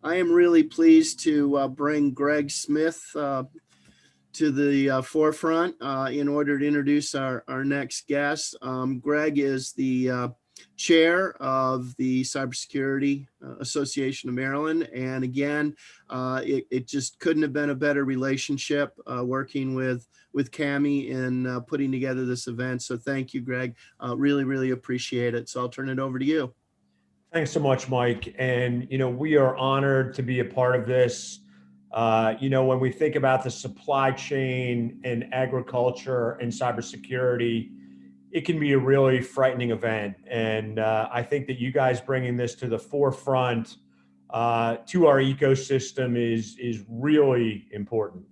I am really pleased to bring Gregg Smith to the forefront in order to introduce our next guest. Gregg is the chair of the Cybersecurity Association of Maryland. And again, it just couldn't have been a better relationship working with CAMI in putting together this event. So thank you, Gregg. Really, really appreciate it. So I'll turn it over to you. Thanks so much, Mike. And, we are honored to be a part of this. When we think about the supply chain in agriculture and cybersecurity, it can be a really frightening event. And I think that you guys bringing this to the forefront to our ecosystem is really important.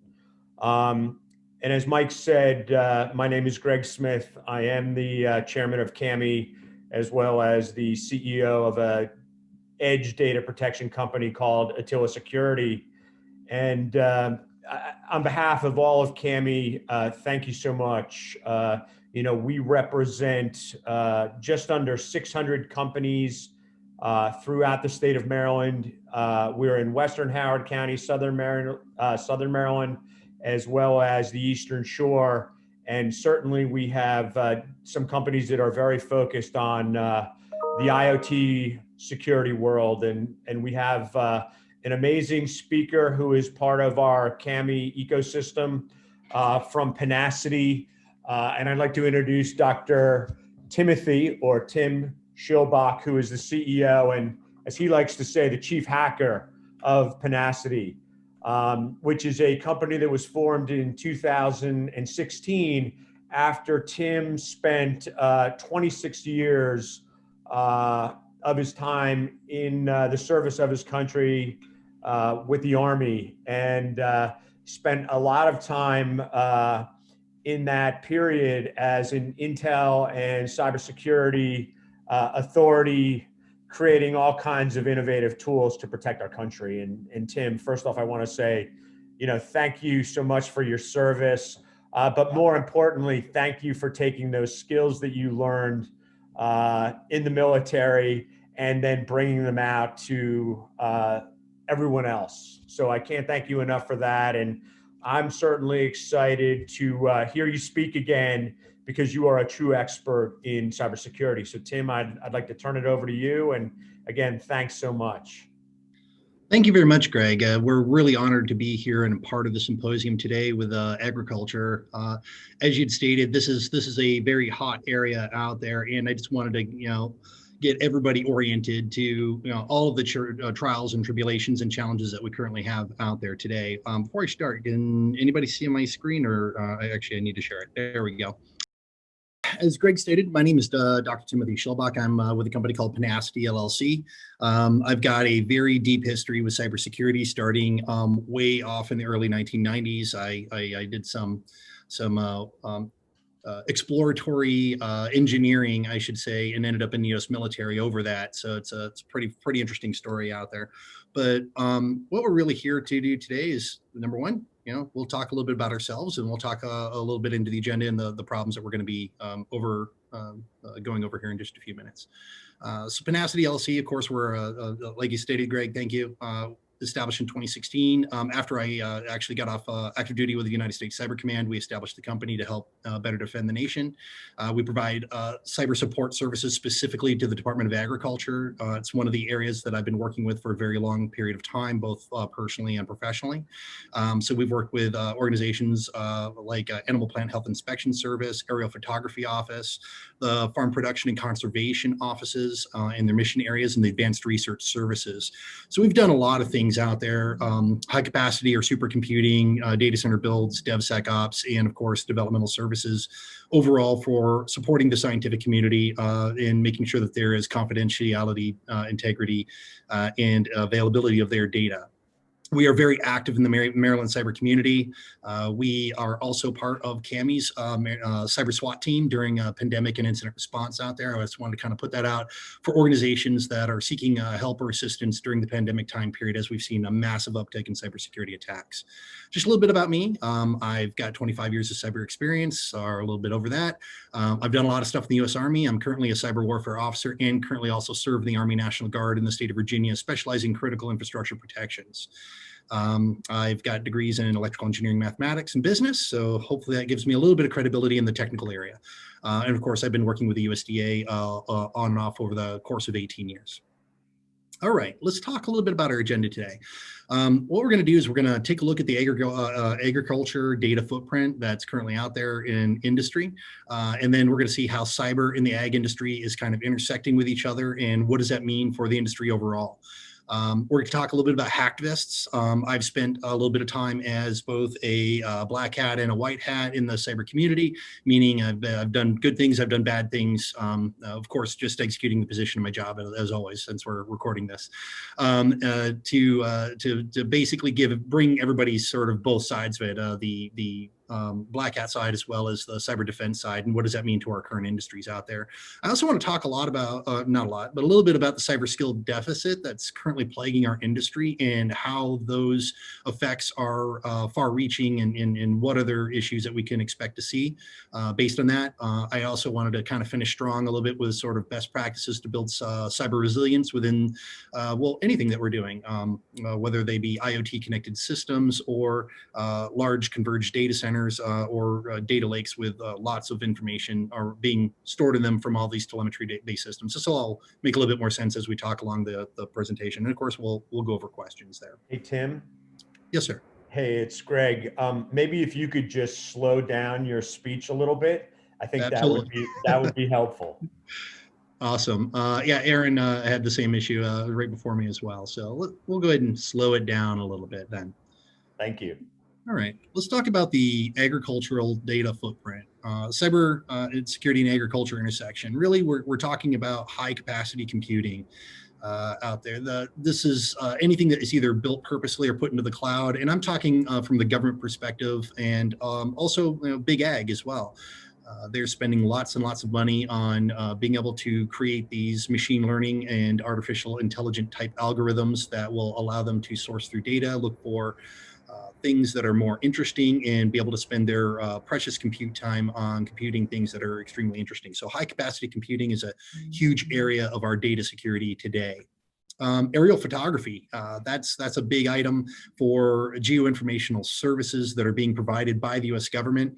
And as Mike said, my name is Gregg Smith. I am the chairman of CAMI, as well as the CEO of a edge data protection company called Attila Security. And on behalf of all of CAMI, thank you so much. We represent just under 600 companies throughout the state of Maryland. We're in Western Howard County, Southern Maryland, as well as the Eastern Shore. And certainly we have some companies that are very focused on the IoT security world. And we have an amazing speaker who is part of our CAMI ecosystem from Penacity. And I'd like to introduce Dr. Timothy, or Tim Schilbach, who is the CEO and, as he likes to say, the chief hacker of Penacity, which is a company that was formed in 2016 after Tim spent 26 years of his time in the service of his country with the Army, and spent a lot of time in that period as an intel and cybersecurity authority, creating all kinds of innovative tools to protect our country. And Tim, first off, I want to say, thank you so much for your service, but more importantly, thank you for taking those skills that you learned in the military and then bringing them out to everyone else. So I can't thank you enough for that. And I'm certainly excited to hear you speak again, because you are a true expert in cybersecurity. So Tim, I'd like to turn it over to you. And again, thanks so much. Thank you very much, Gregg. We're really honored to be here and a part of the symposium today with agriculture. As you'd stated, this is a very hot area out there, and I just wanted to, get everybody oriented to all of the trials and tribulations and challenges that we currently have out there today. Before I start, can anybody see my screen, or actually I need to share it? There we go. As Gregg stated, my name is Dr. Timothy Shelbach. I'm with a company called Penacity, LLC. I've got a very deep history with cybersecurity, starting way off in the early 1990s. I did some exploratory engineering, I should say, and ended up in the U.S. military over that. So it's a pretty interesting story out there. But what we're really here to do today is, number one, we'll talk a little bit about ourselves, and we'll talk a little bit into the agenda and the problems that we're going to be going over here in just a few minutes. So Penacity LLC, of course, we're, like you stated, Gregg, thank you, established in 2016. After I actually got off active duty with the United States Cyber Command, we established the company to help better defend the nation. We provide cyber support services specifically to the Department of Agriculture. It's one of the areas that I've been working with for a very long period of time, both personally and professionally. So we've worked with organizations like Animal Plant Health Inspection Service, Aerial Photography Office, the Farm Production and Conservation Offices in their mission areas, and the Advanced Research Services. So we've done a lot of things out there, high capacity or supercomputing, data center builds, DevSecOps, and of course, developmental services overall for supporting the scientific community and making sure that there is confidentiality, integrity, and availability of their data. We are very active in the Maryland cyber community. We are also part of CAMI's cyber SWAT team during pandemic and incident response out there. I just wanted to kind of put that out for organizations that are seeking help or assistance during the pandemic time period, as we've seen a massive uptick in cybersecurity attacks. Just a little bit about me. I've got 25 years of cyber experience, or a little bit over that. I've done a lot of stuff in the U.S. Army. I'm currently a cyber warfare officer and currently also serve in the Army National Guard in the state of Virginia, specializing in critical infrastructure protections. I've got degrees in electrical engineering, mathematics, and business, so hopefully that gives me a little bit of credibility in the technical area. And of course, I've been working with the USDA on and off over the course of 18 years. All right, let's talk a little bit about our agenda today. What we're going to do is we're going to take a look at the agriculture data footprint that's currently out there in industry. And then we're going to see how cyber in the ag industry is kind of intersecting with each other, and what does that mean for the industry overall. We're going to talk a little bit about hacktivists. I've spent a little bit of time as both a black hat and a white hat in the cyber community, meaning I've done good things, I've done bad things. Of course, just executing the position of my job, as always, since we're recording this, to basically bring everybody sort of both sides of it, the black hat side as well as the cyber defense side, and what does that mean to our current industries out there. I also want to talk a lot about, not a lot, but a little bit about the cyber skill deficit that's currently plaguing our industry and how those effects are far-reaching, and what other issues that we can expect to see based on that. I also wanted to kind of finish strong a little bit with sort of best practices to build cyber resilience within, well, anything that we're doing, whether they be IoT connected systems or large converged data centers, or data lakes with lots of information are being stored in them from all these telemetry-based systems. This will all make a little bit more sense as we talk along the presentation. And of course, we'll go over questions there. Hey, Tim. Yes, sir. Hey, it's Gregg. Maybe if you could just slow down your speech a little bit, I think Absolutely. that would be helpful. Awesome. Yeah, Aaron had the same issue right before me as well. So we'll go ahead and slow it down a little bit then. Thank you. All right, let's talk about the agricultural data footprint. Cyber security and agriculture intersection. Really, we're talking about high capacity computing out there. This is anything that is either built purposely or put into the cloud. And I'm talking from the government perspective, and also big ag as well. They're spending lots and lots of money on being able to create these machine learning and artificial intelligent type algorithms that will allow them to source through data, look for things that are more interesting, and be able to spend their precious compute time on computing things that are extremely interesting. So high capacity computing is a huge area of our data security today. Aerial photography, that's a big item for geoinformational services that are being provided by the US government.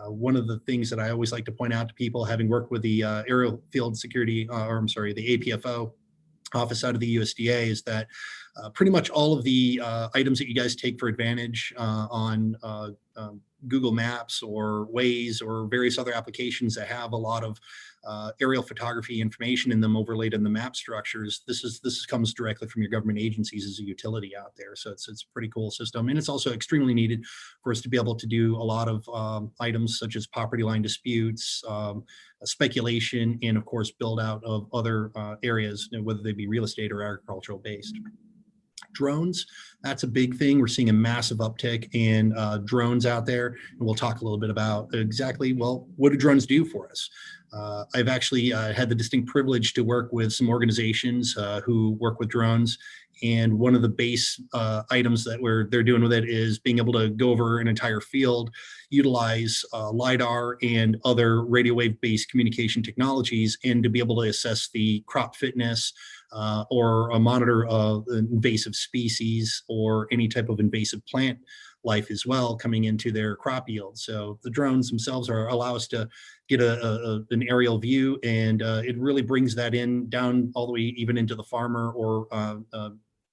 One of the things that I always like to point out to people, having worked with the Aerial Field Security, the APFO office out of the USDA, is that pretty much all of the items that you guys take for advantage on Google Maps or Waze or various other applications that have a lot of aerial photography information in them overlaid in the map structures, this comes directly from your government agencies as a utility out there. So it's a pretty cool system, and it's also extremely needed for us to be able to do a lot of items such as property line disputes, speculation, and of course build out of other areas, whether they be real estate or agricultural based. Drones, that's a big thing. We're seeing a massive uptick in drones out there, and we'll talk a little bit about exactly, well, what do drones do for us? I've actually had the distinct privilege to work with some organizations who work with drones, and one of the base items that they're doing with it is being able to go over an entire field, utilize LiDAR and other radio wave-based communication technologies, and to be able to assess the crop fitness, or monitor invasive species or any type of invasive plant life as well coming into their crop yield. So the drones themselves allow us to get an aerial view, and it really brings that down all the way even into the farmer or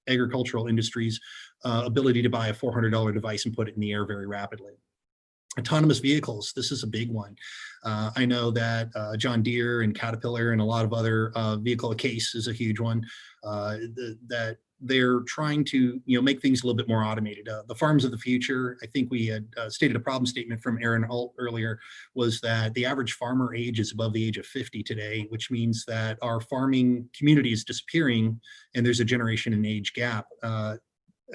agricultural industries' ability to buy a $400 device and put it in the air very rapidly. Autonomous vehicles, this is a big one. I know that John Deere and Caterpillar and a lot of other vehicle, Case is a huge one, that they're trying to make things a little bit more automated. The farms of the future, I think we had stated a problem statement from Aaron Alt earlier, was that the average farmer age is above the age of 50 today, which means that our farming community is disappearing, and there's a generation and age gap.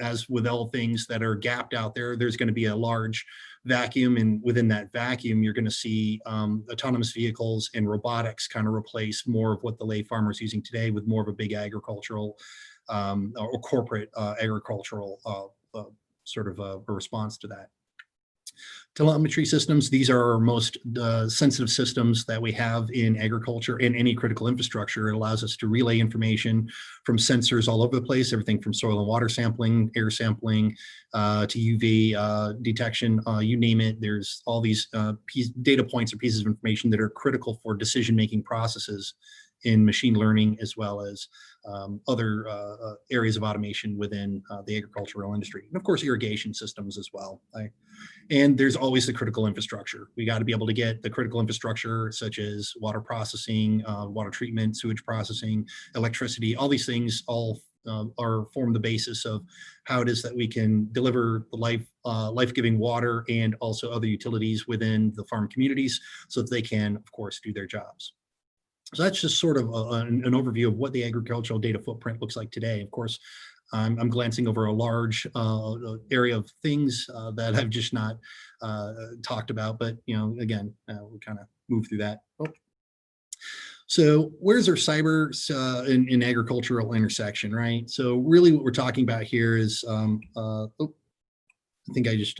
as with all things that are gapped out there, there's going to be a large vacuum, and within that vacuum, you're going to see autonomous vehicles and robotics kind of replace more of what the lay farmer is using today with more of a big agricultural or corporate agricultural sort of a response to that. Telemetry systems, these are our most sensitive systems that we have in agriculture and any critical infrastructure. It allows us to relay information from sensors all over the place, everything from soil and water sampling, air sampling, to UV detection, you name it. There's all these data points or pieces of information that are critical for decision-making processes in machine learning, as well as other areas of automation within the agricultural industry. And of course, irrigation systems as well. And there's always the critical infrastructure. We got to be able to get the critical infrastructure, such as water processing, water treatment, sewage processing, electricity. All these things all form the basis of how it is that we can deliver the life-giving water and also other utilities within the farm communities, so that they can, of course, do their jobs. So that's just sort of an overview of what the agricultural data footprint looks like today. Of course, I'm glancing over a large area of things that I've just not talked about, but again, we'll kind of move through that. Oh. So where's our cyber in agricultural intersection, right? So really what we're talking about here is, I think I just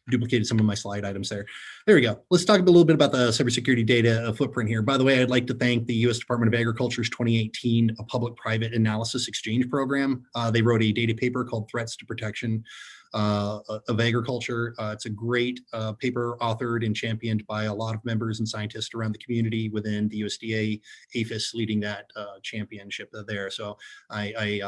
duplicated some of my slide items there. There we go. Let's talk a little bit about the cybersecurity data footprint here. By the way, I'd like to thank the U.S. Department of Agriculture's 2018 Public-Private Analysis Exchange Program. They wrote a data paper called Threats to Protection of Agriculture. It's a great paper authored and championed by a lot of members and scientists around the community within the USDA, APHIS leading that championship there. So I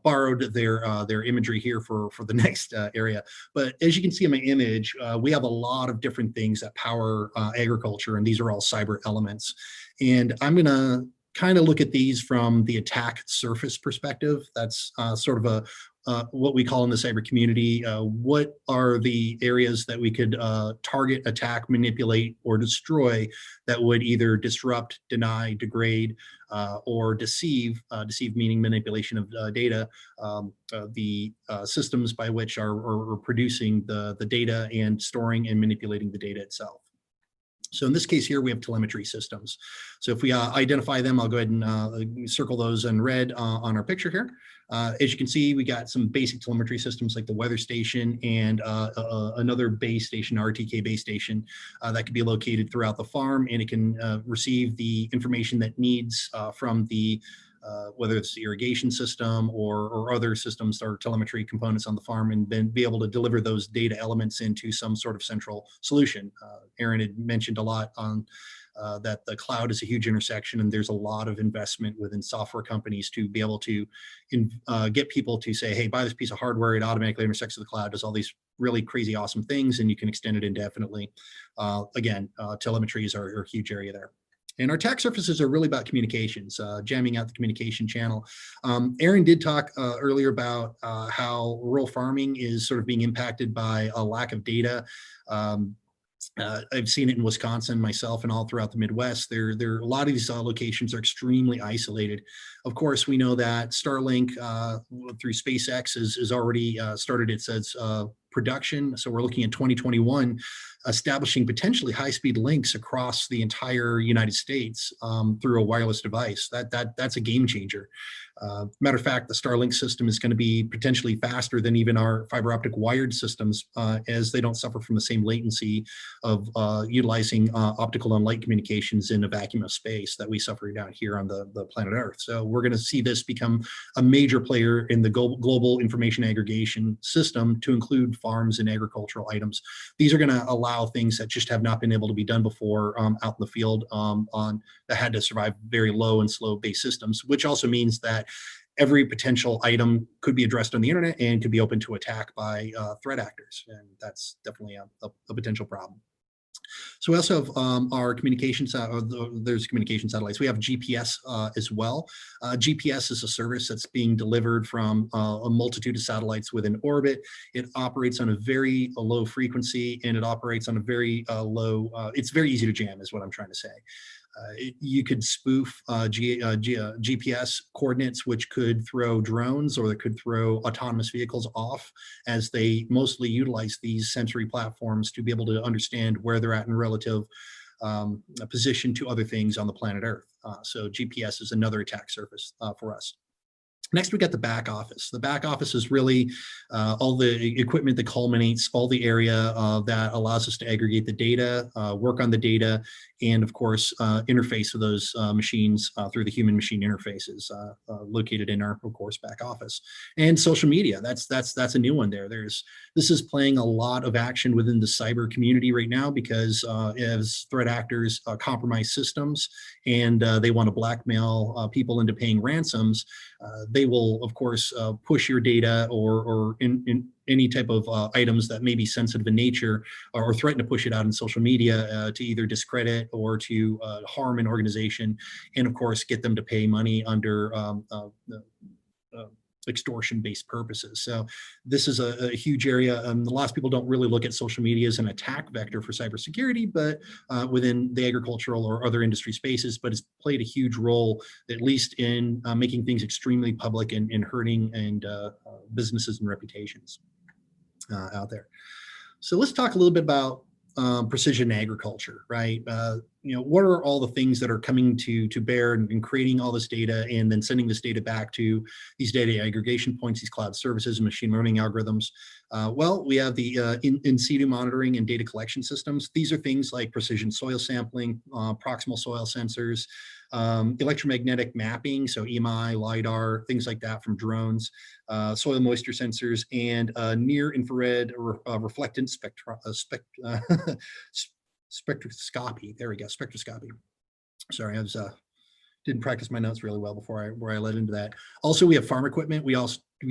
borrowed their imagery here for the next area. But as you can see in my image, we have a lot of different things that power agriculture, and these are all cyber elements. And I'm going to kind of look at these from the attack surface perspective. That's sort of what we call in the cyber community, what are the areas that we could target, attack, manipulate, or destroy that would either disrupt, deny, degrade, or deceive, deceive meaning manipulation of data, the systems by which are producing the data and storing and manipulating the data itself. So in this case here, we have telemetry systems. So if we identify them, I'll go ahead and circle those in red on our picture here. As you can see, we got some basic telemetry systems like the weather station and another base station, RTK base station, that could be located throughout the farm, and it can receive the information that needs from the whether it's the irrigation system or other systems or telemetry components on the farm, and then be able to deliver those data elements into some sort of central solution. Aaron had mentioned a lot on that the cloud is a huge intersection, and there's a lot of investment within software companies to be able to get people to say, hey, buy this piece of hardware, it automatically intersects with the cloud, does all these really crazy, awesome things, and you can extend it indefinitely. Again, telemetries are a huge area there. And our attack surfaces are really about communications, jamming out the communication channel. Aaron did talk earlier about how rural farming is sort of being impacted by a lack of data. I've seen it in Wisconsin myself and all throughout the Midwest. There a lot of these locations are extremely isolated. Of course, we know that Starlink through SpaceX is already started its production. So we're looking at 2021, establishing potentially high-speed links across the entire United States through a wireless device. That's a game changer. Matter of fact, the Starlink system is going to be potentially faster than even our fiber optic wired systems, as they don't suffer from the same latency of utilizing optical and light communications in a vacuum of space that we suffer down here on the planet Earth. So we're going to see this become a major player in the global information aggregation system to include farms and agricultural items. These are going to allow things that just have not been able to be done before out in the field that had to survive very low and slow based systems, which also means that every potential item could be addressed on the internet and could be open to attack by threat actors. And that's definitely a potential problem. So we also have our communications, there's communication satellites. We have GPS as well. GPS is a service that's being delivered from a multitude of satellites within orbit. It operates on a very low frequency, and it operates on a very low, it's very easy to jam is what I'm trying to say. You could spoof GPS coordinates, which could throw drones or it could throw autonomous vehicles off, as they mostly utilize these sensory platforms to be able to understand where they're at in relative position to other things on the planet Earth. So GPS is another attack surface for us. Next, we got the back office. The back office is really all the equipment that culminates all the area that allows us to aggregate the data, work on the data, and of course, interface with those machines through the human-machine interfaces located in our, of course, back office. And social media, that's a new one there. This is playing a lot of action within the cyber community right now, because as threat actors compromise systems and they want to blackmail people into paying ransoms, they will, of course, push your data or in any type of items that may be sensitive in nature, or threaten to push it out in social media to either discredit or to harm an organization, and of course get them to pay money under extortion-based purposes. So this is a huge area. A lot of people don't really look at social media as an attack vector for cybersecurity, but within the agricultural or other industry spaces, but it's played a huge role, at least in making things extremely public and hurting and businesses and reputations out there. So let's talk a little bit about precision agriculture, right? What are all the things that are coming to bear and creating all this data and then sending this data back to these data aggregation points, these cloud services and machine learning algorithms? Well, we have the in situ monitoring and data collection systems. These are things like precision soil sampling, proximal soil sensors, electromagnetic mapping, so EMI, LiDAR, things like that from drones, soil moisture sensors, and near infrared reflectance spectroscopy. There we go, spectroscopy. Sorry, I was didn't practice my notes really well before I led into that. Also, we have farm equipment. We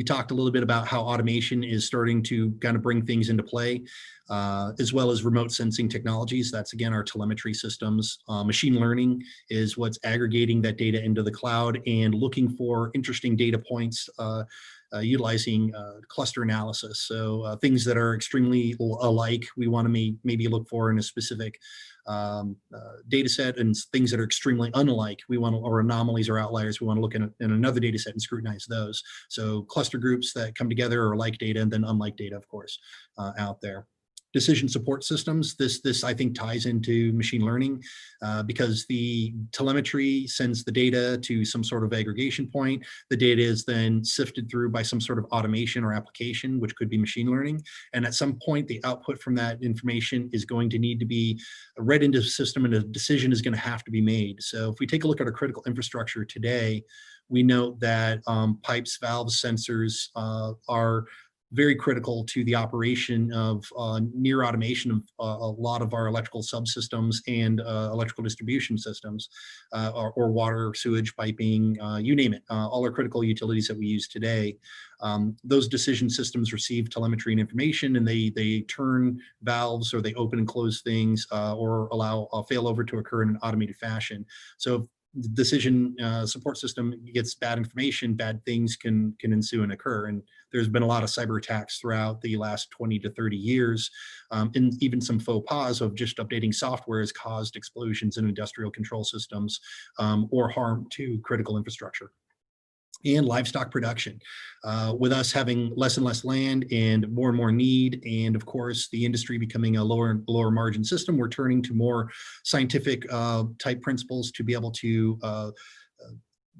talked a little bit about how automation is starting to kind of bring things into play, as well as remote sensing technologies. That's, again, our telemetry systems. Machine learning is what's aggregating that data into the cloud and looking for interesting data points, utilizing cluster analysis. So things that are extremely alike, we want to maybe look for in a specific data set, and things that are extremely unalike, or anomalies or outliers, we want to look in another data set and scrutinize those. So cluster groups that come together are like data, and then unlike data, of course, out there. Decision support systems. This I think ties into machine learning because the telemetry sends the data to some sort of aggregation point. The data is then sifted through by some sort of automation or application, which could be machine learning. And at some point, the output from that information is going to need to be read into the system, and a decision is going to have to be made. So if we take a look at our critical infrastructure today, we note that pipes, valves, sensors are very critical to the operation of near automation of a lot of our electrical subsystems and electrical distribution systems, or water, sewage, piping, you name it, all our critical utilities that we use today. Those decision systems receive telemetry and information, and they turn valves, or they open and close things, or allow a failover to occur in an automated fashion. So if the decision support system gets bad information, bad things can ensue and occur. And there's been a lot of cyber attacks throughout the last 20 to 30 years. And even some faux pas of just updating software has caused explosions in industrial control systems or harm to critical infrastructure. And livestock production. With us having less and less land and more need, and of course the industry becoming a lower and lower margin system, we're turning to more scientific type principles to be able to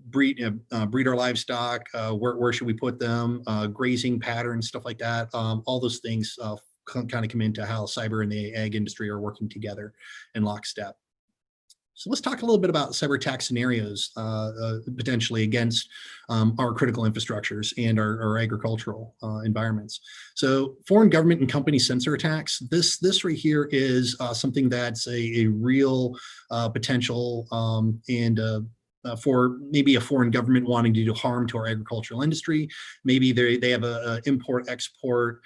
breed our livestock. Where should we put them? Grazing patterns, stuff like that. All those things kind of come into how cyber and the ag industry are working together in lockstep. So let's talk a little bit about cyber attack scenarios potentially against our critical infrastructures and our agricultural environments. So foreign government and company sensor attacks, this right here is something that's a real potential for maybe a foreign government wanting to do harm to our agricultural industry. Maybe they have a import-export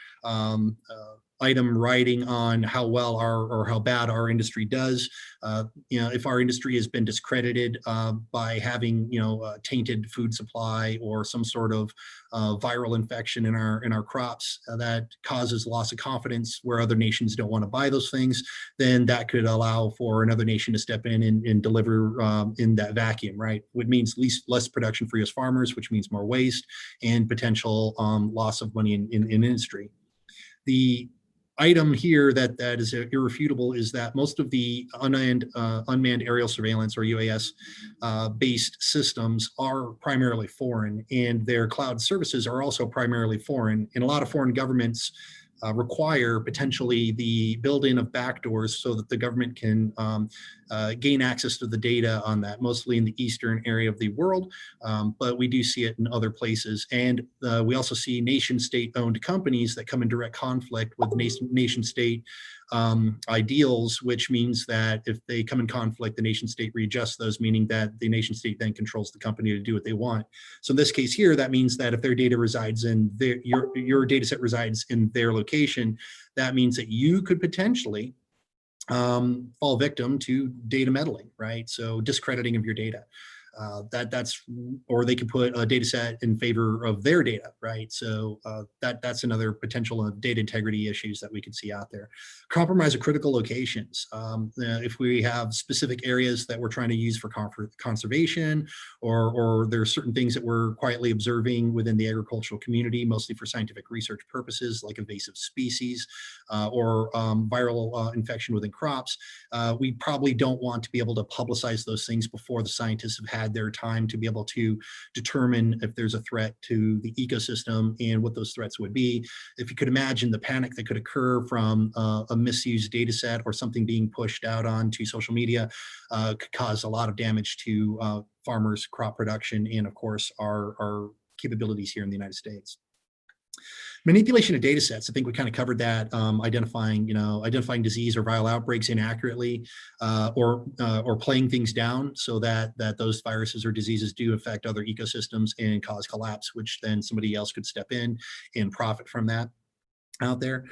item writing on how well or how bad our industry does. If our industry has been discredited by having tainted food supply or some sort of viral infection in our crops that causes loss of confidence where other nations don't want to buy those things, then that could allow for another nation to step in and deliver in that vacuum, right? Which means less production for U.S. farmers, which means more waste and potential loss of money in industry. The item here that is irrefutable is that most of the unmanned aerial surveillance or UAS based systems are primarily foreign, and their cloud services are also primarily foreign. And a lot of foreign governments require potentially the building of backdoors so that the government can gain access to the data on that, mostly in the eastern area of the world, but we do see it in other places. And we also see nation-state owned companies that come in direct conflict with nation-state ideals, which means that if they come in conflict, the nation-state readjusts those, meaning that the nation-state then controls the company to do what they want. So in this case here, that means that if their data resides in your data set resides in their location, that means that you could potentially fall victim to data meddling, right? So discrediting of your data. Or they could put a data set in favor of their data, right? So that's another potential of data integrity issues that we could see out there. Compromise of critical locations. If we have specific areas that we're trying to use for conservation, or there are certain things that we're quietly observing within the agricultural community, mostly for scientific research purposes, like invasive species or viral infection within crops, we probably don't want to be able to publicize those things before the scientists have had their time to be able to determine if there's a threat to the ecosystem and what those threats would be. If you could imagine the panic that could occur from a misused data set or something being pushed out onto social media, could cause a lot of damage to farmers' crop production and, of course, our capabilities here in the United States. Manipulation of data sets. I think we kind of covered that, identifying disease or viral outbreaks inaccurately, or playing things down so that those viruses or diseases do affect other ecosystems and cause collapse, which then somebody else could step in and profit from that out there.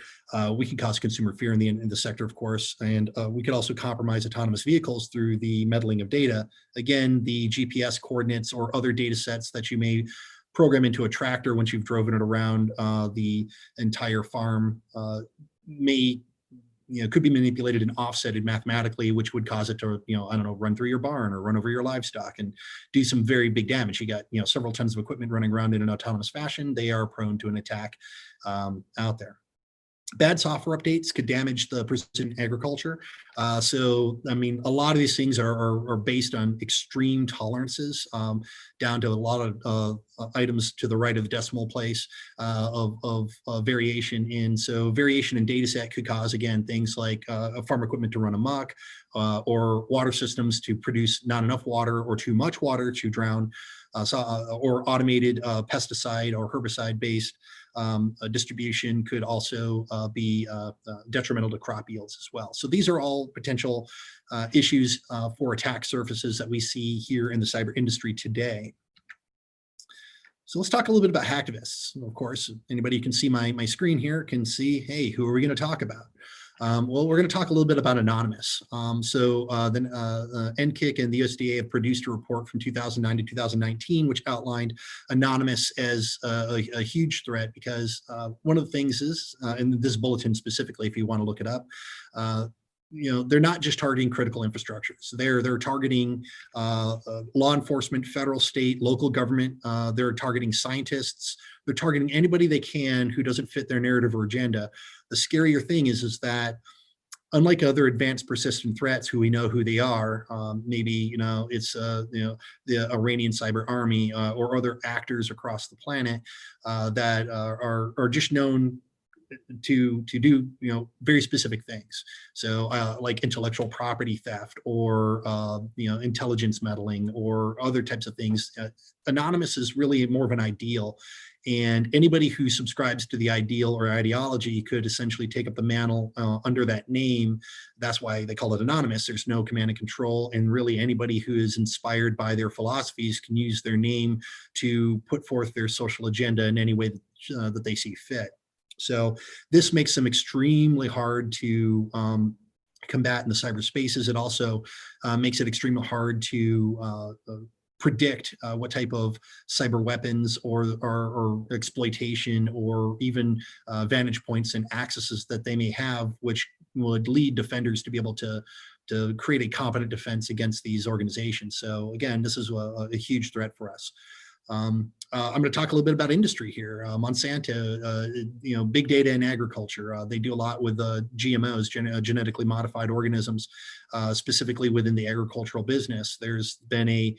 We can cause consumer fear in the sector, of course, and we could also compromise autonomous vehicles through the meddling of data. Again, the GPS coordinates or other data sets that you may program into a tractor once you've driven it around the entire farm could be manipulated and offsetted mathematically, which would cause it to, run through your barn or run over your livestock and do some very big damage. You got, several tons of equipment running around in an autonomous fashion. They are prone to an attack out there. Bad software updates could damage the precision agriculture. So, I mean, a lot of these things are based on extreme tolerances, down to a lot of items to the right of the decimal place of variation. And so variation in data set could cause, again, things like farm equipment to run amok, or water systems to produce not enough water or too much water to drown, or automated pesticide or herbicide-based distribution could also be detrimental to crop yields as well. So these are all potential issues for attack surfaces that we see here in the cyber industry today. So let's talk a little bit about hacktivists. Of course, anybody who can see my screen here can see, hey, who are we going to talk about? Well, we're going to talk a little bit about Anonymous. NKIC and the USDA have produced a report from 2009 to 2019, which outlined Anonymous as a huge threat because one of the things is, in this bulletin specifically, if you want to look it up, they're not just targeting critical infrastructures. They're targeting law enforcement, federal, state, local government. They're targeting scientists. They're targeting anybody they can who doesn't fit their narrative or agenda. The scarier thing is that unlike other advanced persistent threats who we know who they are, maybe it's the Iranian cyber army or other actors across the planet that are just known to do very specific things. So like intellectual property theft or intelligence meddling or other types of things. Anonymous is really more of an ideal, and anybody who subscribes to the ideal or ideology could essentially take up the mantle under that name. That's why they call it anonymous. There's no command and control, and really anybody who is inspired by their philosophies can use their name to put forth their social agenda in any way that they see fit. So this makes them extremely hard to combat in the cyberspaces. It also makes it extremely hard to predict what type of cyber weapons or exploitation or even vantage points and accesses that they may have, which would lead defenders to be able to create a competent defense against these organizations. So again, this is a huge threat for us. I'm going to talk a little bit about industry here. Monsanto, big data in agriculture. They do a lot with GMOs, genetically modified organisms, specifically within the agricultural business. There's been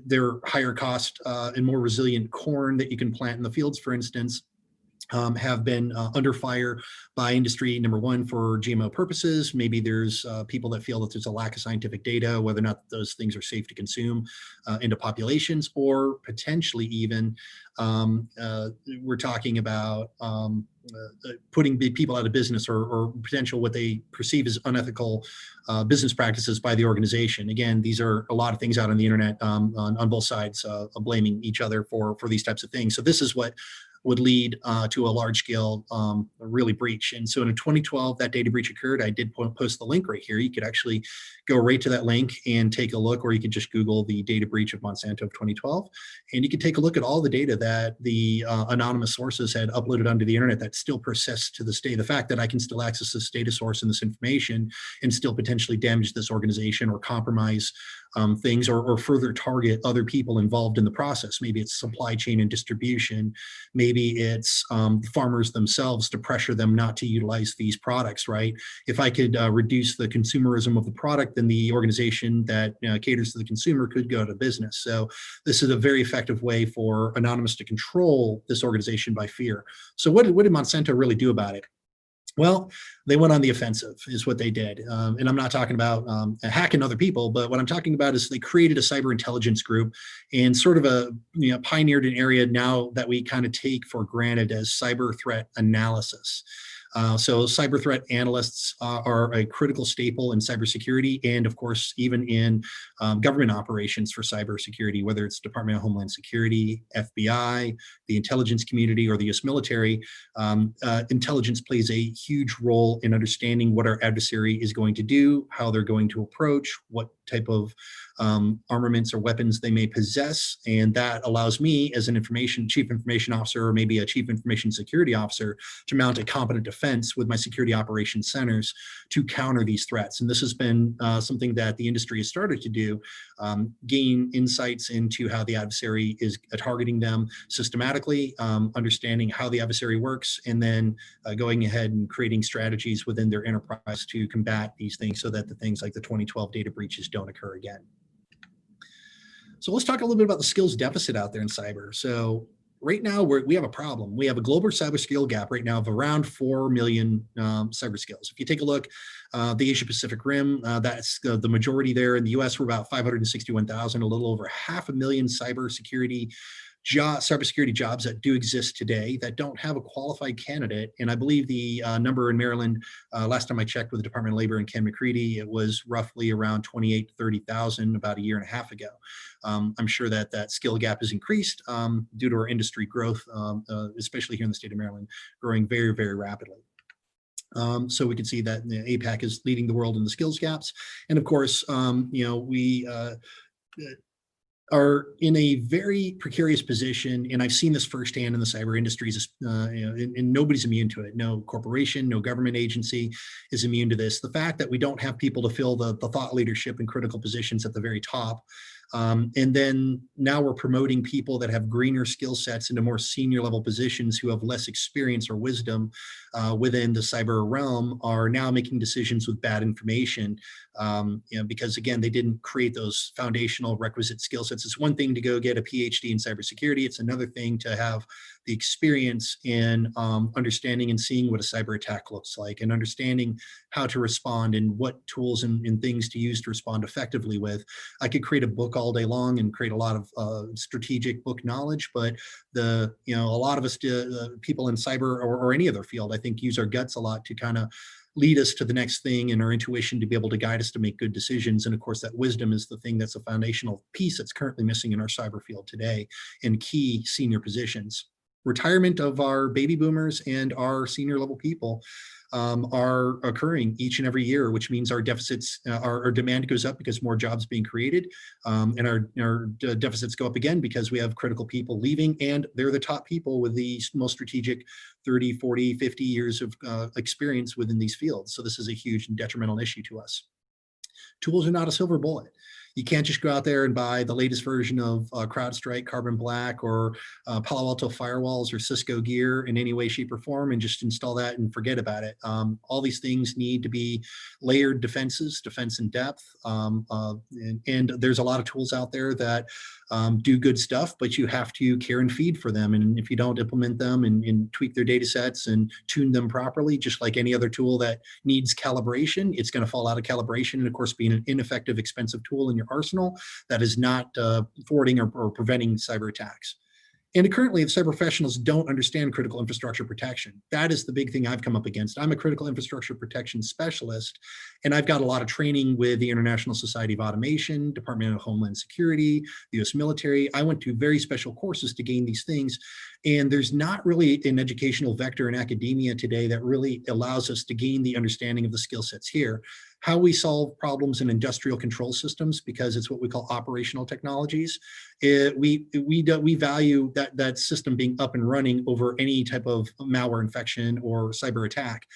their higher cost and more resilient corn that you can plant in the fields, for instance, have been under fire by industry, number one, for GMO purposes. Maybe there's people that feel that there's a lack of scientific data, whether or not those things are safe to consume into populations, or potentially even we're talking about putting people out of business or potential what they perceive as unethical business practices by the organization. Again, these are a lot of things out on the internet on both sides blaming each other for these types of things. So this is what would lead to a large-scale really breach. And so in 2012, that data breach occurred. I did post the link right here. You could actually go right to that link and take a look, or you could just Google the data breach of Monsanto of 2012. And you could take a look at all the data that the anonymous sources had uploaded onto the internet that still persists to this day. The fact that I can still access this data source and this information and still potentially damage this organization or compromise things or further target other people involved in the process. Maybe it's supply chain and distribution. Maybe it's farmers themselves to pressure them not to utilize these products, right? If I could reduce the consumerism of the product, then the organization that caters to the consumer could go to business. So this is a very effective way for Anonymous to control this organization by fear. So what did Monsanto really do about it? Well, they went on the offensive is what they did. And I'm not talking about hacking other people, but what I'm talking about is they created a cyber intelligence group and sort of pioneered an area now that we kind of take for granted as cyber threat analysis. So cyber threat analysts are a critical staple in cybersecurity, and of course, even in government operations for cybersecurity, whether it's Department of Homeland Security, FBI, the intelligence community, or the U.S. military. Intelligence plays a huge role in understanding what our adversary is going to do, how they're going to approach, what type of armaments or weapons they may possess. And that allows me as an chief information officer, or maybe a chief information security officer, to mount a competent defense with my security operations centers to counter these threats. And this has been something that the industry has started to do, gain insights into how the adversary is targeting them systematically, understanding how the adversary works, and then going ahead and creating strategies within their enterprise to combat these things so that the things like the 2012 data breaches don't occur again. So let's talk a little bit about the skills deficit out there in cyber. So right now we have a problem. We have a global cyber skill gap right now of around 4 million cyber skills. If you take a look, the Asia Pacific Rim, that's the majority there. In the US, we're about 561,000, a little over 500,000 cybersecurity jobs that do exist today that don't have a qualified candidate. And I believe the number in Maryland, last time I checked with the Department of Labor and Ken McCready, it was roughly around 28 to 30,000 about a year and a half ago. I'm sure that skill gap has increased due to our industry growth, especially here in the state of Maryland, growing very, very rapidly. So we can see that APAC is leading the world in the skills gaps. And of course, we are in a very precarious position, and I've seen this firsthand in the cyber industries, and nobody's immune to it. No corporation, no government agency is immune to this. The fact that we don't have people to fill the thought leadership and critical positions at the very top, and then now we're promoting people that have greener skill sets into more senior level positions who have less experience or wisdom within the cyber realm, are now making decisions with bad information, because again, they didn't create those foundational requisite skill sets. It's one thing to go get a PhD in cybersecurity. It's another thing to have the experience in understanding and seeing what a cyber attack looks like, and understanding how to respond and what tools and things to use to respond effectively with. I could create a book all day long and create a lot of strategic book knowledge, but a lot of us people in cyber or any other field, I think, use our guts a lot to kind of lead us to the next thing, and our intuition to be able to guide us to make good decisions. And of course, that wisdom is the thing that's a foundational piece that's currently missing in our cyber field today in key senior positions. retirement of our baby boomers and our senior level people are occurring each and every year, which means our deficits, our demand goes up because more jobs being created, and our deficits go up again because we have critical people leaving, and they're the top people with the most strategic 30, 40, 50 years of experience within these fields. So this is a huge and detrimental issue to us. Tools are not a silver bullet. You can't just go out there and buy the latest version of CrowdStrike, Carbon Black, or Palo Alto firewalls or Cisco gear in any way, shape, or form and just install that and forget about it. All these things need to be layered defenses, defense in depth. And there's a lot of tools out there that do good stuff, but you have to care and feed for them. And if you don't implement them and tweak their data sets and tune them properly, just like any other tool that needs calibration, it's going to fall out of calibration and, of course, be an ineffective, expensive tool in your arsenal that is not forwarding or preventing cyber attacks. And currently, the cyber professionals don't understand critical infrastructure protection. That is the big thing I've come up against. I'm a critical infrastructure protection specialist, and I've got a lot of training with the International Society of Automation, Department of Homeland Security, the US military. I went to very special courses to gain these things. And there's not really an educational vector in academia today that really allows us to gain the understanding of the skill sets here. How we solve problems in industrial control systems, because it's what we call operational technologies. We value that system being up and running over any type of malware infection or cyber attack.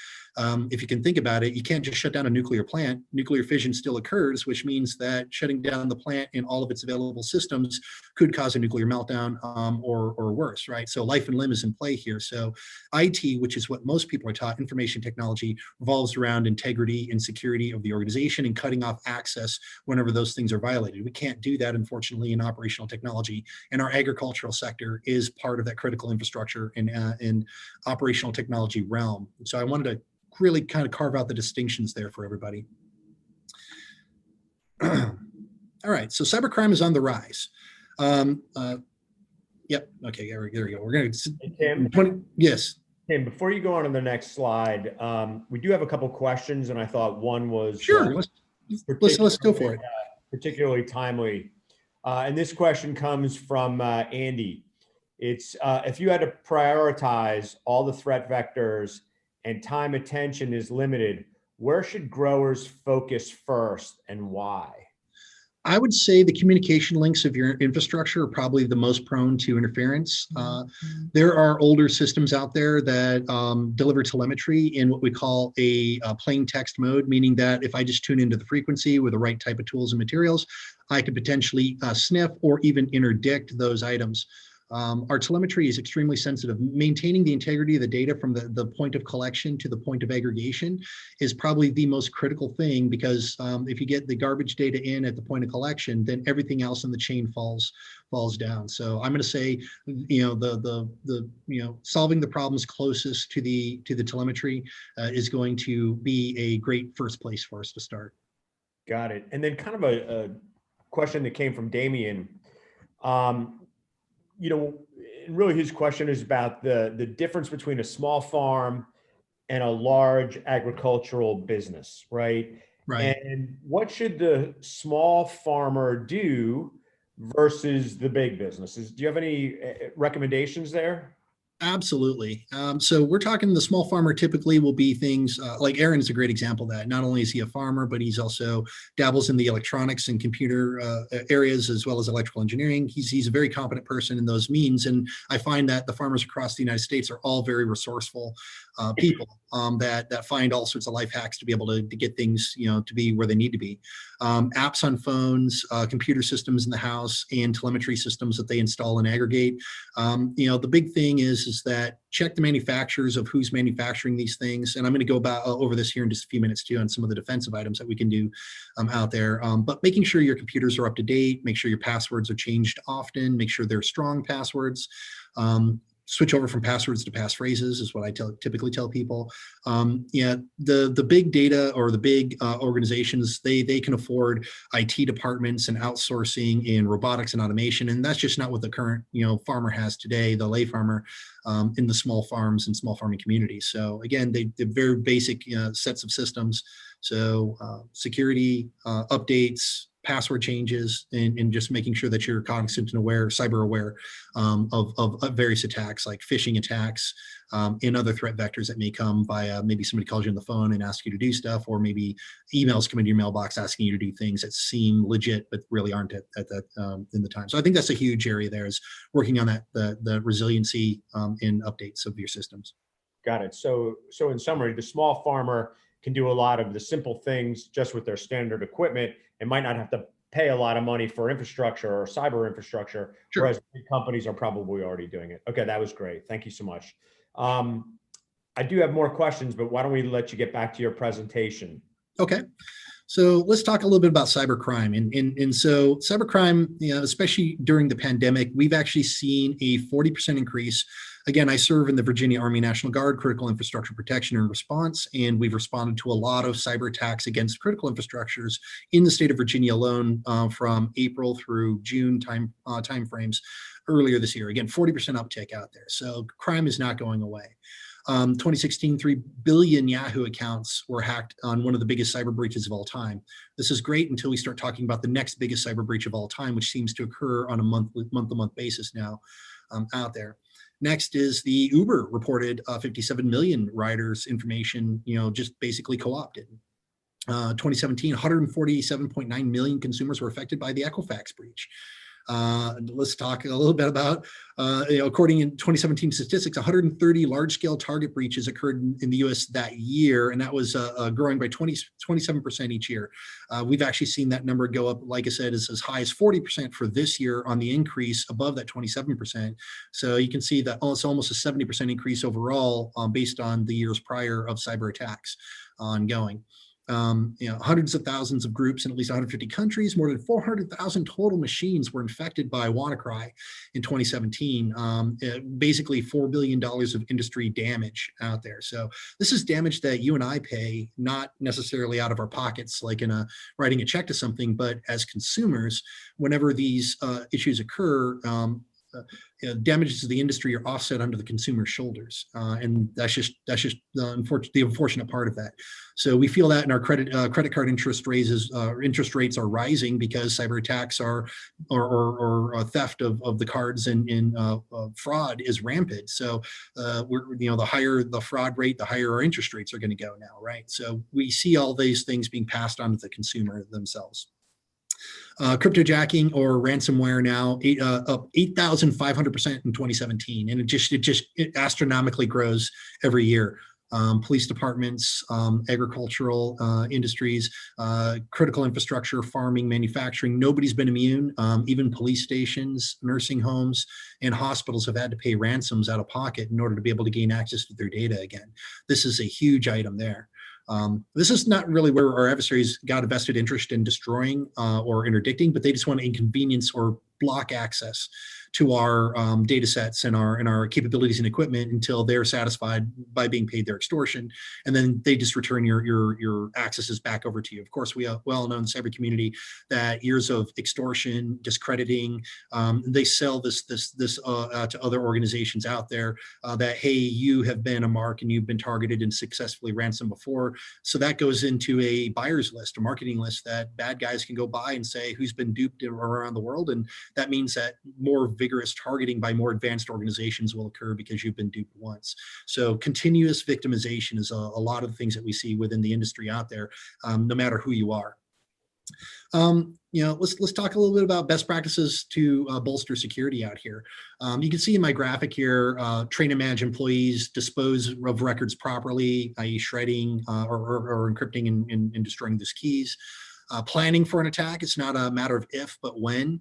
If you can think about it, you can't just shut down a nuclear plant. Nuclear fission still occurs, which means that shutting down the plant and all of its available systems could cause a nuclear meltdown or worse, right? So life and limb is in play here. So IT, which is what most people are taught, information technology, revolves around integrity and security of the organization and cutting off access whenever those things are violated. We can't do that, unfortunately, in operational technology. And our agricultural sector is part of that critical infrastructure and operational technology realm. So I wanted to really kind of carve out the distinctions there for everybody. All right, so cybercrime is on the rise. Yep, okay, there we go. We're going to, yes. Tim, before you go on to the next slide, we do have a couple questions, and I thought one was sure. Let's go for it. Particularly timely, and this question comes from Andy. It's if you had to prioritize all the threat vectors and time attention is limited, where should growers focus first and why? I would say the communication links of your infrastructure are probably the most prone to interference. There are older systems out there that deliver telemetry in what we call a plain text mode, meaning that if I just tune into the frequency with the right type of tools and materials, I could potentially sniff or even interdict those items. Our telemetry is extremely sensitive. Maintaining the integrity of the data from the point of collection to the point of aggregation is probably the most critical thing, because if you get the garbage data in at the point of collection, then everything else in the chain falls down. So I'm going to say, solving the problems closest to the telemetry is going to be a great first place for us to start. Got it. And then kind of a question that came from Damien. Really his question is about the difference between a small farm and a large agricultural business, right? Right. And what should the small farmer do versus the big businesses? Do you have any recommendations there? Absolutely. So we're talking the small farmer typically will be things like Aaron is a great example of that. Not only is he a farmer, but he's also dabbles in the electronics and computer areas as well as electrical engineering. He's a very competent person in those means. And I find that the farmers across the United States are all very resourceful people that find all sorts of life hacks to be able to get things, to be where they need to be. Apps on phones, computer systems in the house, and telemetry systems that they install and aggregate. The big thing is that check the manufacturers of who's manufacturing these things. And I'm going to go over this here in just a few minutes too on some of the defensive items that we can do out there. But making sure your computers are up to date, make sure your passwords are changed often, make sure they're strong passwords. Switch over from passwords to passphrases is what I typically tell people. The big data or the big organizations, they can afford IT departments and outsourcing in robotics and automation, and that's just not what the current farmer has today, the lay farmer in the small farms and small farming communities. So again, they're very basic sets of systems. So security updates, password changes, and just making sure that you're cognizant and aware, cyber aware of various attacks like phishing attacks and other threat vectors that may come via maybe somebody calls you on the phone and asks you to do stuff, or maybe emails come into your mailbox asking you to do things that seem legit but really aren't at that in the time. So I think that's a huge area there, is working on that the resiliency and updates of your systems. Got it. So in summary, the small farmer can do a lot of the simple things just with their standard equipment and might not have to pay a lot of money for infrastructure or cyber infrastructure, Sure. whereas big companies are probably already doing it. Okay, that was great. Thank you so much. I do have more questions, but why don't we let you get back to your presentation? Okay. So let's talk a little bit about cybercrime. And so cybercrime, especially during the pandemic, we've actually seen a 40% increase. Again, I serve in the Virginia Army National Guard, critical infrastructure protection and response, and we've responded to a lot of cyber attacks against critical infrastructures in the state of Virginia alone from April through June timeframes earlier this year. Again, 40% uptick out there. So crime is not going away. 2016, 3 billion Yahoo accounts were hacked on one of the biggest cyber breaches of all time. This is great until we start talking about the next biggest cyber breach of all time, which seems to occur on a month-to-month basis now out there. Next is the Uber reported 57 million riders' information, just basically co-opted. 2017, 147.9 million consumers were affected by the Equifax breach. Let's talk a little bit about, according in 2017 statistics, 130 large-scale target breaches occurred in the U.S. that year, and that was growing by 27% each year. We've actually seen that number go up, like I said, as high as 40% for this year on the increase above that 27%. So you can see that it's almost a 70% increase overall based on the years prior of cyber attacks ongoing. Hundreds of thousands of groups in at least 150 countries, more than 400,000 total machines were infected by WannaCry in 2017. Basically $4 billion of industry damage out there. So this is damage that you and I pay, not necessarily out of our pockets, like in writing a check to something, but as consumers, whenever these issues occur, damages to the industry are offset under the consumer's shoulders, and that's just the unfortunate part of that. So we feel that in our credit card interest rates are rising because cyber attacks or theft of the cards and fraud is rampant. So the higher the fraud rate, the higher our interest rates are going to go now, right? So we see all these things being passed on to the consumer themselves. Cryptojacking or ransomware now up 8,500% in 2017, and it astronomically grows every year. Police departments, agricultural industries, critical infrastructure, farming, manufacturing, nobody's been immune. Even police stations, nursing homes, and hospitals have had to pay ransoms out of pocket in order to be able to gain access to their data again. This is a huge item there. This is not really where our adversaries got a vested interest in destroying or interdicting, but they just want to inconvenience or block access to our data sets and our capabilities and equipment until they're satisfied by being paid their extortion, and then they just return your accesses back over to you. Of course, we well know in the cyber community that years of extortion, discrediting, they sell this to other organizations out there that, hey, you have been a mark and you've been targeted and successfully ransomed before. So that goes into a buyer's list, a marketing list that bad guys can go buy and say who's been duped around the world, and that means that more vigorous targeting by more advanced organizations will occur because you've been duped once. So continuous victimization is a lot of the things that we see within the industry out there, no matter who you are. Let's talk a little bit about best practices to bolster security out here. You can see in my graphic here, train and manage employees, dispose of records properly, i.e. shredding or encrypting and destroying those keys. Planning for an attack, it's not a matter of if, but when.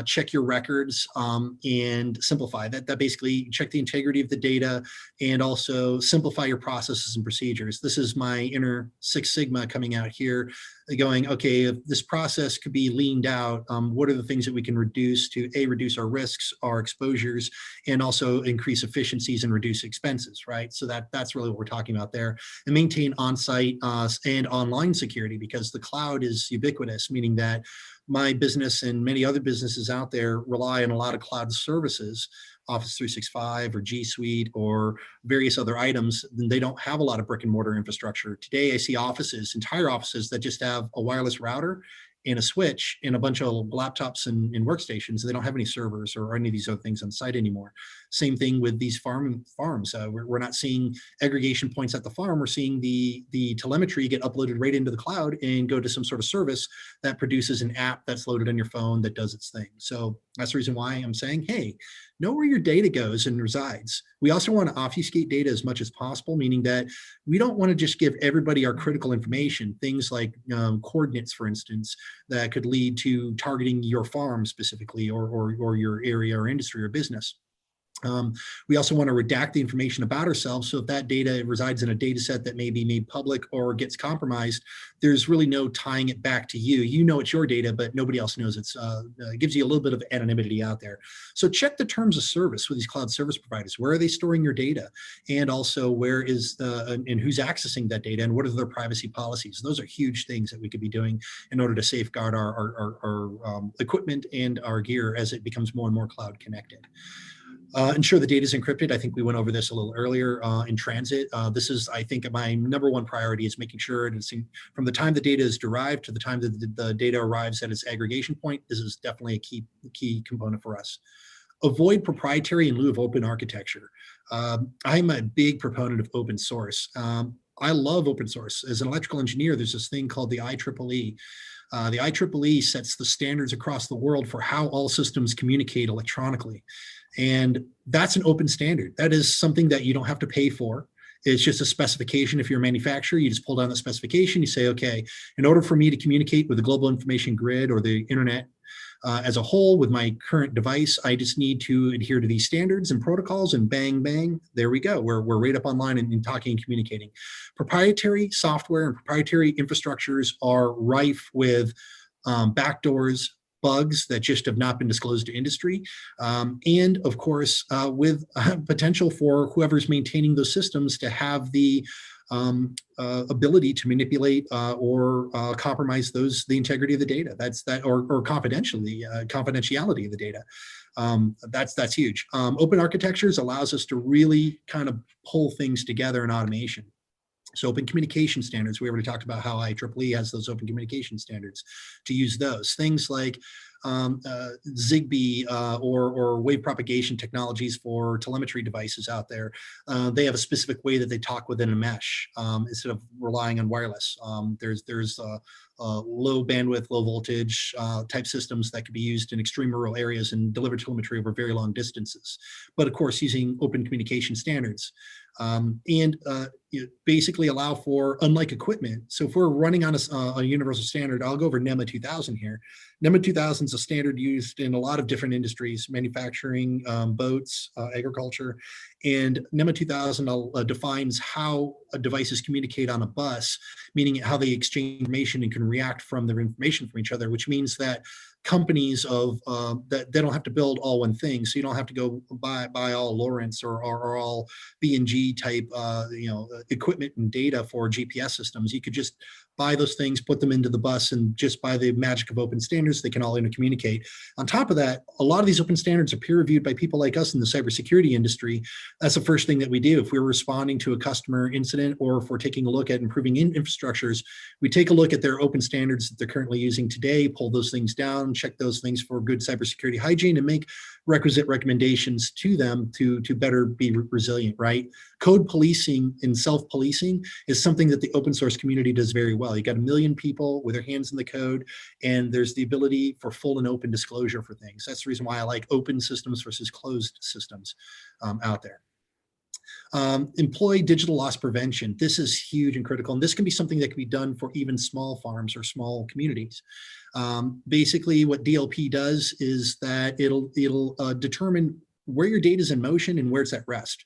Check your records and simplify. That basically check the integrity of the data and also simplify your processes and procedures. This is my inner Six Sigma coming out here, going, okay, if this process could be leaned out, what are the things that we can reduce to reduce our risks, our exposures, and also increase efficiencies and reduce expenses, right? So that's really what we're talking about there. And maintain on-site and online security, because the cloud is ubiquitous, meaning that my business and many other businesses out there rely on a lot of cloud services, Office 365 or G Suite or various other items. Then they don't have a lot of brick and mortar infrastructure. Today, I see entire offices that just have a wireless router and a switch and a bunch of laptops and workstations. They don't have any servers or any of these other things on site anymore. Same thing with these farms. We're not seeing aggregation points at the farm. We're seeing the telemetry get uploaded right into the cloud and go to some sort of service that produces an app that's loaded on your phone that does its thing. So that's the reason why I'm saying, hey, know where your data goes and resides. We also want to obfuscate data as much as possible, meaning that we don't want to just give everybody our critical information, things like coordinates, for instance, that could lead to targeting your farm specifically or your area or industry or business. We also want to redact the information about ourselves. So if that data resides in a data set that may be made public or gets compromised, there's really no tying it back to you. You know it's your data, but nobody else knows it gives you a little bit of anonymity out there. So check the terms of service with these cloud service providers. Where are they storing your data? And also where is and who's accessing that data, and what are their privacy policies? Those are huge things that we could be doing in order to safeguard our equipment and our gear as it becomes more and more cloud connected. Ensure the data is encrypted. I think we went over this a little earlier in transit. This is, I think, my number one priority is making sure it's from the time the data is derived to the time that the data arrives at its aggregation point. This is definitely a key component for us. Avoid proprietary in lieu of open architecture. I'm a big proponent of open source. I love open source. As an electrical engineer, there's this thing called the IEEE. The IEEE sets the standards across the world for how all systems communicate electronically. And that's an open standard. That is something that you don't have to pay for. It's just a specification. If you're a manufacturer, you just pull down the specification. You say, okay, in order for me to communicate with the global information grid or the internet as a whole with my current device, I just need to adhere to these standards and protocols, and bang, bang, there we go. We're right up online and talking and communicating. Proprietary software and proprietary infrastructures are rife with backdoors, bugs that just have not been disclosed to industry, and of course, with potential for whoever's maintaining those systems to have the ability to manipulate or compromise the integrity of the data. Or confidentiality of the data. That's huge. Open architectures allows us to really kind of pull things together in automation. So open communication standards, we already talked about how IEEE has those open communication standards to use those. Things like Zigbee or wave propagation technologies for telemetry devices out there. They have a specific way that they talk within a mesh instead of relying on wireless. There's low bandwidth, low voltage type systems that could be used in extreme rural areas and deliver telemetry over very long distances. But of course, using open communication standards. And basically allow for unlike equipment. So if we're running on a universal standard, I'll go over NEMA 2000 here. NEMA 2000 is a standard used in a lot of different industries, manufacturing, boats, agriculture. And NEMA 2000 defines how devices communicate on a bus, meaning how they exchange information and can react from their information from each other, which means that companies that they don't have to build all one thing. So you don't have to go buy all Lawrence or all B&G type equipment and data for GPS systems. You could just buy those things, put them into the bus, and just by the magic of open standards, they can all intercommunicate. On top of that, a lot of these open standards are peer reviewed by people like us in the cybersecurity industry. That's the first thing that we do. If we're responding to a customer incident or if we're taking a look at improving infrastructures, we take a look at their open standards that they're currently using today, pull those things down, check those things for good cybersecurity hygiene, and make requisite recommendations to them to better be resilient, right? Code policing and self-policing is something that the open source community does very well. You got 1 million people with their hands in the code, and there's the ability for full and open disclosure for things. That's the reason why I like open systems versus closed systems out there. Employ digital loss prevention. This is huge and critical, and this can be something that can be done for even small farms or small communities. Basically, what DLP does is that it'll determine where your data is in motion and where it's at rest.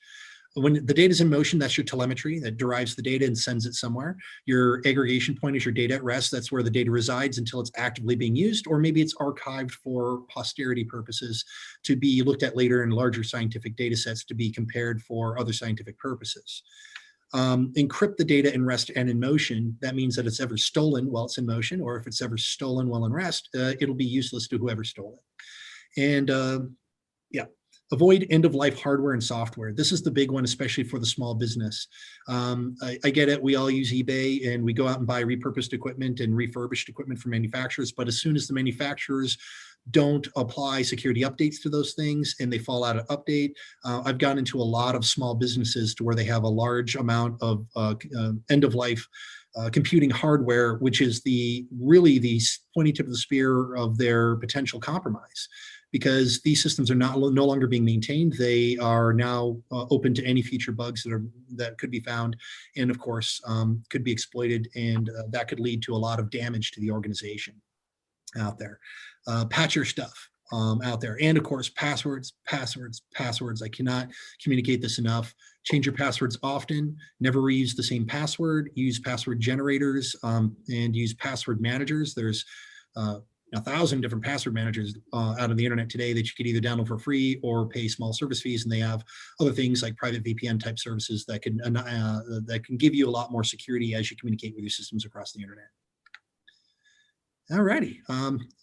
When the data is in motion, that's your telemetry that derives the data and sends it somewhere. Your aggregation point is your data at rest. That's where the data resides until it's actively being used, or maybe it's archived for posterity purposes to be looked at later in larger scientific data sets to be compared for other scientific purposes. Encrypt the data in rest and in motion. That means that it's ever stolen while it's in motion, or if it's ever stolen while in rest, it'll be useless to whoever stole it. And avoid end-of-life hardware and software. This is the big one, especially for the small business. I get it. We all use eBay and we go out and buy repurposed equipment and refurbished equipment from manufacturers. But as soon as the manufacturers don't apply security updates to those things and they fall out of update, I've gotten into a lot of small businesses to where they have a large amount of end-of-life computing hardware, which is really the pointy tip of the spear of their potential compromise. Because these systems are no longer being maintained. They are now open to any future bugs that could be found, and of course could be exploited, and that could lead to a lot of damage to the organization out there. Patch your stuff out there, and of course passwords. I cannot communicate this enough. Change your passwords often. Never reuse the same password. Use password generators and use password managers. There's 1,000 different password managers out on the internet today that you could either download for free or pay small service fees, and they have other things like private VPN type services that can give you a lot more security as you communicate with your systems across the internet. All righty,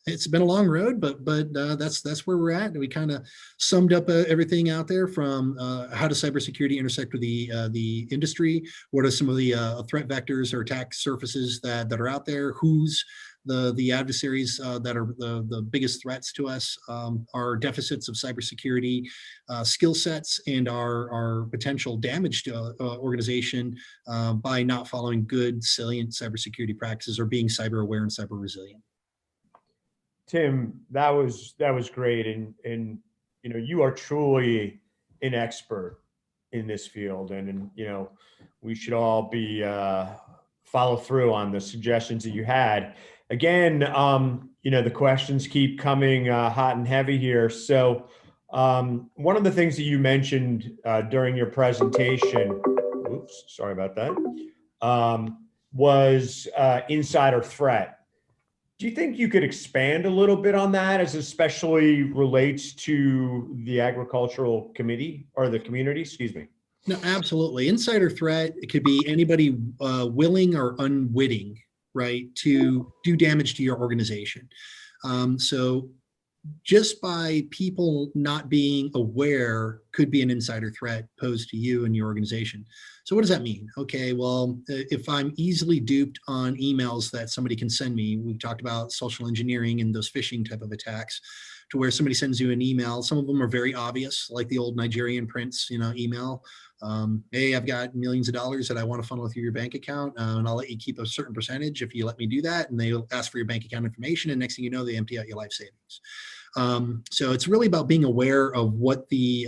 it's been a long road, but that's where we're at. We kind of summed up everything out there from how does cybersecurity intersect with the industry? What are some of the threat vectors or attack surfaces that are out there? Who's the adversaries that are the biggest threats to us, our deficits of cybersecurity skill sets, and our potential damage to organization by not following good, salient cybersecurity practices or being cyber aware and cyber resilient. Tim, that was great, and you are truly an expert in this field, and we should all be follow through on the suggestions that you had. Again, the questions keep coming hot and heavy here. So one of the things that you mentioned during your presentation, oops, sorry about that, was insider threat. Do you think you could expand a little bit on that, as especially relates to the agricultural committee or the community, excuse me? No, absolutely. Insider threat, it could be anybody willing or unwitting, right, to do damage to your organization. So just by people not being aware could be an insider threat posed to you and your organization. So what does that mean? Okay, well, if I'm easily duped on emails that somebody can send me, we've talked about social engineering and those phishing type of attacks, to where somebody sends you an email. Some of them are very obvious, like the old Nigerian prince, email. Hey, I've got millions of dollars that I want to funnel through your bank account, and I'll let you keep a certain percentage if you let me do that. And they'll ask for your bank account information, and next thing you know, they empty out your life savings. So it's really about being aware of what the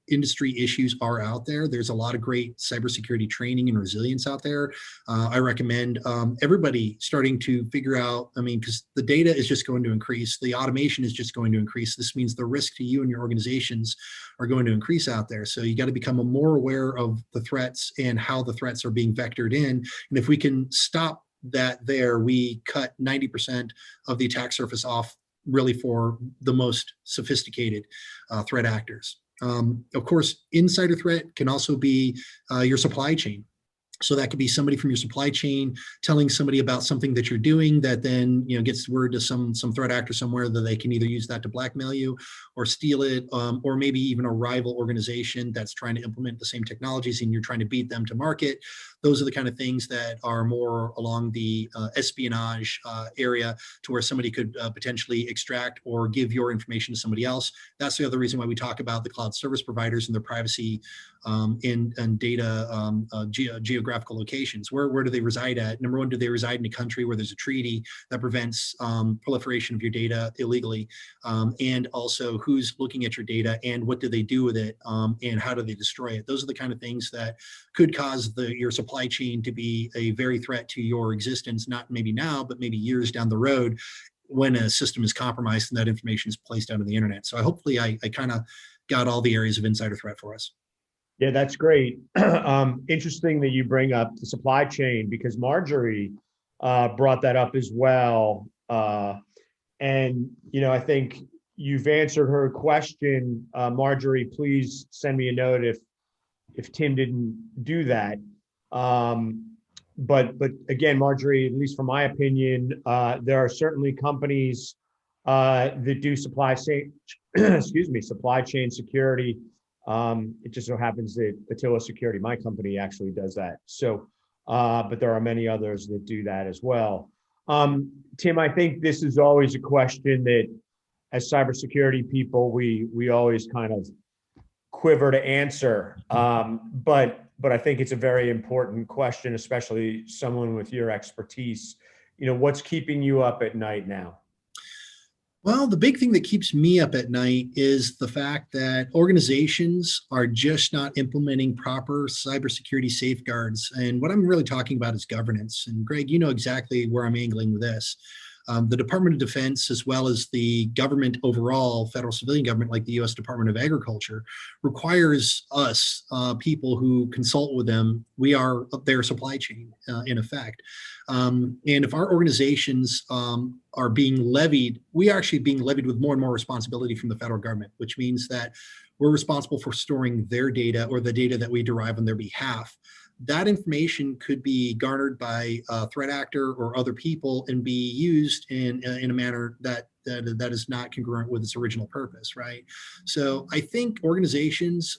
industry issues are out there. There's a lot of great cybersecurity training and resilience out there. I recommend everybody starting to figure out, because the data is just going to increase. The automation is just going to increase. This means the risk to you and your organizations are going to increase out there. So you got to become more aware of the threats and how the threats are being vectored in. And if we can stop that there, we cut 90% of the attack surface off, really, for the most sophisticated threat actors. Of course, insider threat can also be your supply chain. So that could be somebody from your supply chain telling somebody about something that you're doing that then gets word to some threat actor somewhere that they can either use that to blackmail you or steal it, or maybe even a rival organization that's trying to implement the same technologies and you're trying to beat them to market. Those are the kind of things that are more along the espionage area, to where somebody could potentially extract or give your information to somebody else. That's the other reason why we talk about the cloud service providers and their privacy and data geographical locations. Where do they reside at? Number one, do they reside in a country where there's a treaty that prevents proliferation of your data illegally? And also, who's looking at your data and what do they do with it, and how do they destroy it? Those are the kind of things that could cause your supply chain to be a very threat to your existence, not maybe now, but maybe years down the road, when a system is compromised and that information is placed out on the internet. So hopefully I kind of got all the areas of insider threat for us. Yeah, that's great. Interesting that you bring up the supply chain, because Marjorie brought that up as well. And, I think you've answered her question. Marjorie, please send me a note if Tim didn't do that. But again, Marjorie, at least from my opinion, there are certainly companies that do supply chain, excuse me, supply chain security. It just so happens that Attila Security, my company, actually does that. So, but there are many others that do that as well. Tim, I think this is always a question that, as cybersecurity people, we always kind of quiver to answer. But I think it's a very important question, especially someone with your expertise. You know, what's keeping you up at night now? Well, the big thing that keeps me up at night is the fact that organizations are just not implementing proper cybersecurity safeguards. And what I'm really talking about is governance. And Greg, you know exactly where I'm angling with this. The Department of Defense, as well as the government overall, federal civilian government like the U.S. Department of Agriculture, requires us, people who consult with them, we are their supply chain, in effect. And if our organizations are being levied, we are actually being levied with more and more responsibility from the federal government, which means that we're responsible for storing their data or the data that we derive on their behalf. That information could be garnered by a threat actor or other people and be used in a manner that is not congruent with its original purpose, right? So I think organizations,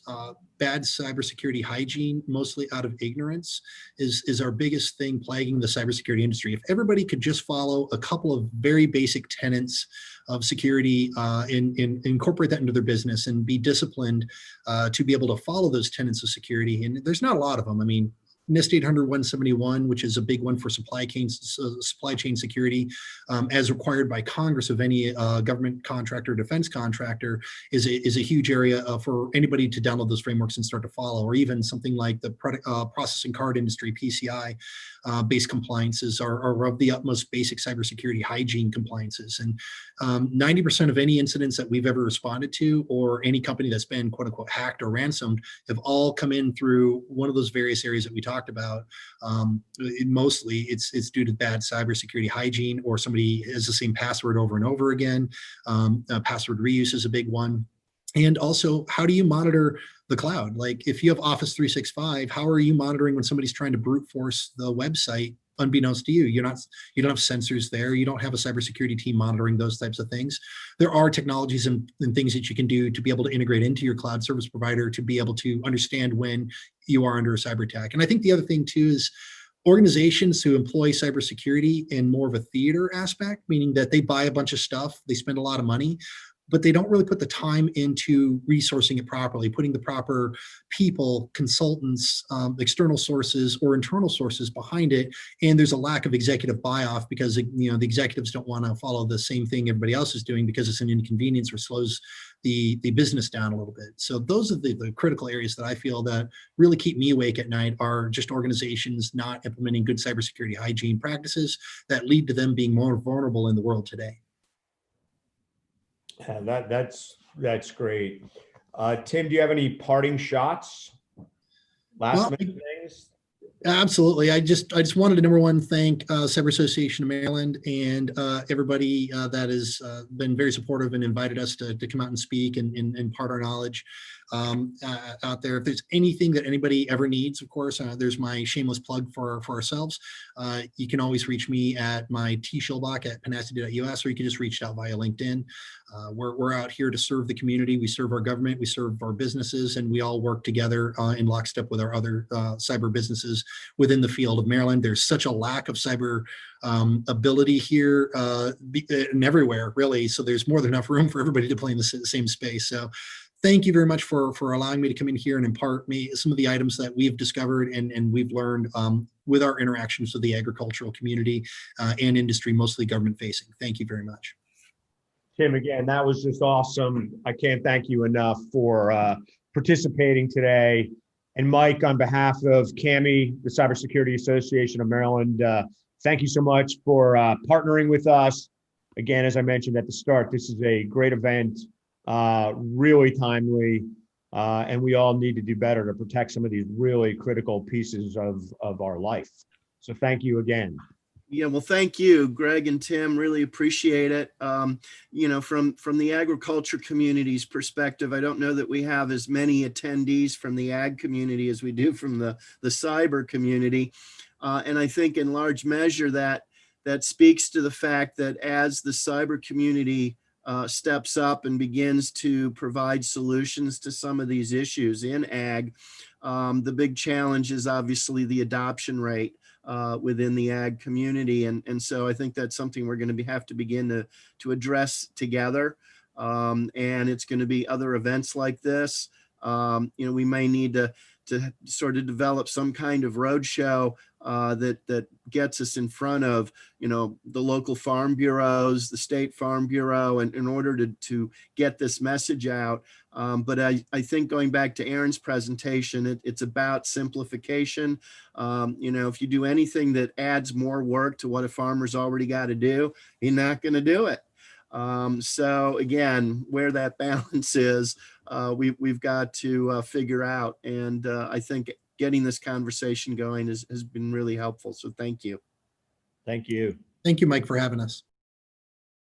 bad cybersecurity hygiene, mostly out of ignorance, is our biggest thing plaguing the cybersecurity industry. If everybody could just follow a couple of very basic tenets of security and incorporate that into their business and be disciplined to be able to follow those tenets of security. And there's not a lot of them. I mean, NIST 800-171, which is a big one for supply chain security, as required by Congress of any government contractor, defense contractor, is a huge area for anybody to download those frameworks and start to follow. Or even something like the processing card industry, PCI, based compliances are of the utmost basic cybersecurity hygiene compliances. And 90% of any incidents that we've ever responded to, or any company that's been quote unquote hacked or ransomed, have all come in through one of those various areas that we talked about. Mostly it's due to bad cybersecurity hygiene, or somebody has the same password over and over again. Password reuse is a big one. And also, how do you monitor the cloud? Like, if you have Office 365, how are you monitoring when somebody's trying to brute force the website unbeknownst to you? You don't have sensors there. You don't have a cybersecurity team monitoring those types of things. There are technologies and things that you can do to be able to integrate into your cloud service provider to be able to understand when you are under a cyber attack. And I think the other thing too is organizations who employ cybersecurity in more of a theater aspect, meaning that they buy a bunch of stuff, they spend a lot of money, but they don't really put the time into resourcing it properly, putting the proper people, consultants, external sources or internal sources behind it. And there's a lack of executive buy-off because, you know, the executives don't want to follow the same thing everybody else is doing because it's an inconvenience or slows the business down a little bit. So those are the critical areas that I feel that really keep me awake at night, are just organizations not implementing good cybersecurity hygiene practices that lead to them being more vulnerable in the world today. Yeah, that's great. Tim, do you have any parting shots? Last minute things? Absolutely. I just wanted to, number one, thank Cyber Association of Maryland and everybody that has been very supportive and invited us to come out and speak and impart our knowledge out there. If there's anything that anybody ever needs, of course, there's my shameless plug for ourselves. You can always reach me at my Shelbach at penacity.us, or you can just reach out via LinkedIn. We're out here to serve the community. We serve our government, we serve our businesses, and we all work together in lockstep with our other cyber businesses within the field of Maryland. There's such a lack of cyber ability here and everywhere, really. So there's more than enough room for everybody to play in the same space. So thank you very much for allowing me to come in here and impart me some of the items that we've discovered and we've learned with our interactions with the agricultural community and industry, mostly government facing. Thank you very much. Tim, again, that was just awesome. I can't thank you enough for participating today. And Mike, on behalf of CAMI, the Cybersecurity Association of Maryland, thank you so much for partnering with us. Again, as I mentioned at the start, this is a great event, really timely, and we all need to do better to protect some of these really critical pieces of our life. So thank you again. Yeah, well, thank you, Greg and Tim. Really appreciate it. You know, from the agriculture community's perspective, I don't know that we have as many attendees from the ag community as we do from the cyber community. And I think in large measure that that speaks to the fact that as the cyber community steps up and begins to provide solutions to some of these issues in ag, the big challenge is obviously the adoption rate within the ag community. And so I think that's something we're going to have to begin to address together. And it's going to be other events like this. We may need to sort of develop some kind of roadshow that gets us in front of, the local farm bureaus, the state farm bureau, and in order to get this message out. But I think going back to Aaron's presentation, it's about simplification. If you do anything that adds more work to what a farmer's already got to do, he's not going to do it. So again, where that balance is, we've got to figure out. And I think getting this conversation going has been really helpful. So thank you. Thank you. Thank you, Mike, for having us.